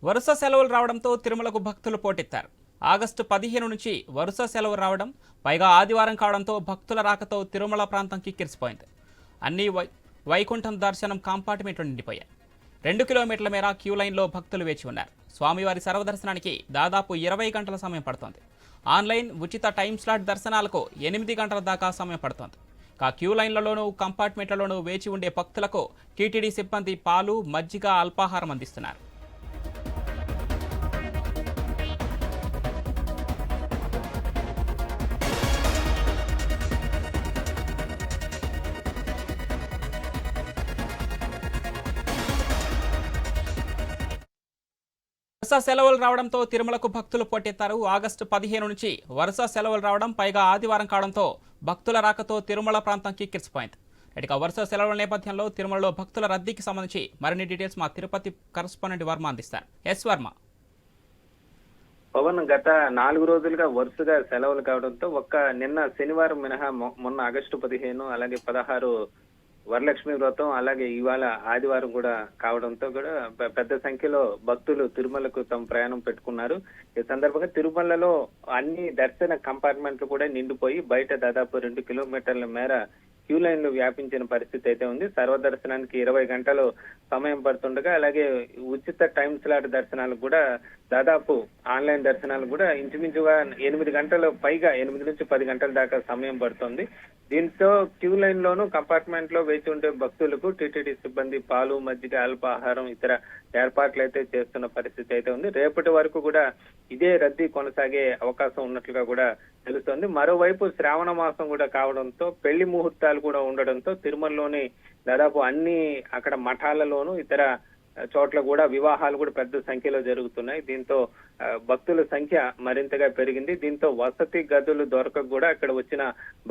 వరుస సెలవులు రావడంతో తిరుమలకు భక్తులు పోటెత్తారు. ఆగస్టు 15 నుంచి వరుస సెలవు రావడం, పైగా ఆదివారం కావడంతో భక్తుల రాకతో తిరుమల ప్రాంతం కిక్కిరిసిపోయింది. అన్ని వైకుంఠం దర్శనం కంపార్ట్మెంట్లు నిండిపోయాయి. 2 కిలోమీటర్ల మేర క్యూ లైన్లో భక్తులు వేచి ఉన్నారు. స్వామివారి సర్వదర్శనానికి దాదాపు 20 గంటల సమయం పడుతోంది. ఆన్లైన్ ఉచిత టైం స్లాట్ దర్శనాలకు 8 గంటల దాకా సమయం పడుతోంది. క్యూ లైన్లలోనూ కంపార్ట్మెంట్లలోనూ వేచి ఉండే భక్తులకు టీటీడీ సిబ్బంది పాలు, మజ్జిగ, అల్పాహారం అందిస్తున్నారు. వరుస సెలవులు రావడంతో తిరుమలకు భక్తులు పోటెత్తారు. ఆగస్టు 15 నుంచి వరుస సెలవులు రావడం, పైగా ఆదివారం కావడంతో భక్తుల రాకతో తిరుమల ప్రాంతం కిక్కిరిసిపోయింది. ఇక వరుస సెలవుల నేపథ్యంలో తిరుమలలో భక్తుల రద్దీకి సంబంధించి మరిన్ని డీటెయిల్స్ మా తిరుపతి కరెస్పాండెంట్ వర్మ అందిస్తారు. ఎస్ వర్మ. పవన్, గత 4 రోజులుగా వరుసగా సెలవులు కావడంతో నిన్న శనివారం మినహా మొన్న ఆగస్టు 15, అలాగే 16 వరలక్ష్మి వ్రతం, అలాగే ఇవాళ ఆదివారం కూడా కావడంతో కూడా పెద్ద సంఖ్యలో భక్తులు తిరుమలకు తమ ప్రయాణం పెట్టుకున్నారు. ఈ సందర్భంగా తిరుమలలో అన్ని దర్శన కంపార్ట్మెంట్లు కూడా నిండిపోయి బయట దాదాపు 2 కిలోమీటర్ల మేర క్యూ లైన్లు వ్యాపించిన పరిస్థితి అయితే ఉంది. సర్వదర్శనానికి 20 గంటలు సమయం పడుతుండగా, అలాగే ఉచిత టైం స్లాట్ దర్శనాలకు కూడా దాదాపు ఆన్లైన్ దర్శనాలు కూడా ఇంచుమించుగా 8 గంటలు పైగా 8 నుంచి 10 గంటల దాకా సమయం పడుతుంది. దీంతో క్యూ లైన్ లోను కంపార్ట్మెంట్ లో వేచి ఉండే భక్తులకు టీటీడీ సిబ్బంది పాలు, మజ్జిగ, అల్పాహారం, ఇతర ఏర్పాట్లు అయితే చేస్తున్న పరిస్థితి అయితే ఉంది. రేపటి వరకు కూడా ఇదే రద్దీ కొనసాగే అవకాశం ఉన్నట్లుగా కూడా తెలుస్తోంది. మరోవైపు శ్రావణ మాసం కూడా కావడంతో పెళ్లి ముహూర్తాలు కూడా ఉండడంతో తిరుమలలోని దాదాపు అన్ని అక్కడ మఠాలలోనూ ఇతర చోట్ల కూడా వివాహాలు కూడా పెద్ద సంఖ్యలో జరుగుతున్నాయి. దీంతో భక్తుల సంఖ్య మరింతగా పెరిగింది. దీంతో వసతి గదులు దొరకక కూడా అక్కడ వచ్చిన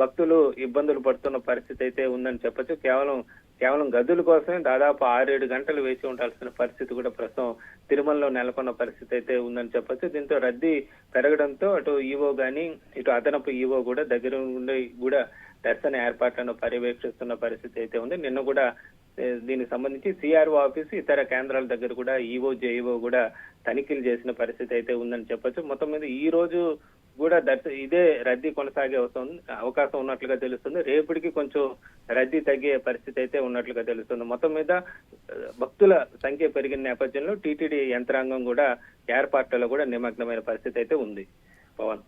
భక్తులు ఇబ్బందులు పడుతున్న పరిస్థితి అయితే ఉందని చెప్పొచ్చు. కేవలం గదుల కోసమే దాదాపు 6-7 గంటలు వేచి ఉండాల్సిన పరిస్థితి కూడా ప్రస్తుతం తిరుమలలో నెలకొన్న పరిస్థితి అయితే ఉందని చెప్పొచ్చు. దీంతో రద్దీ పెరగడంతో అటు ఈవో గాని, ఇటు అదనపు ఈవో కూడా దగ్గర ఉండి కూడా దర్శన ఏర్పాట్లను పర్యవేక్షిస్తున్న పరిస్థితి అయితే ఉంది. నిన్న కూడా దీనికి సంబంధించి సిఆర్ఓ ఆఫీసు, ఇతర కేంద్రాల దగ్గర కూడా ఈవో, జేఈఓ కూడా తనిఖీలు చేసిన పరిస్థితి అయితే ఉందని చెప్పొచ్చు. మొత్తం మీద ఈ రోజు కూడా ఇదే రద్దీ కొనసాగే అవకాశం ఉన్నట్లుగా తెలుస్తుంది. రేపటికి కొంచెం రద్దీ తగ్గే పరిస్థితి అయితే ఉన్నట్లుగా తెలుస్తుంది. మొత్తం మీద భక్తుల సంఖ్య పెరిగిన నేపథ్యంలో టీటీడీ యంత్రాంగం కూడా ఏర్పాట్లలో కూడా నిమగ్నమైన పరిస్థితి అయితే ఉంది. పవన్.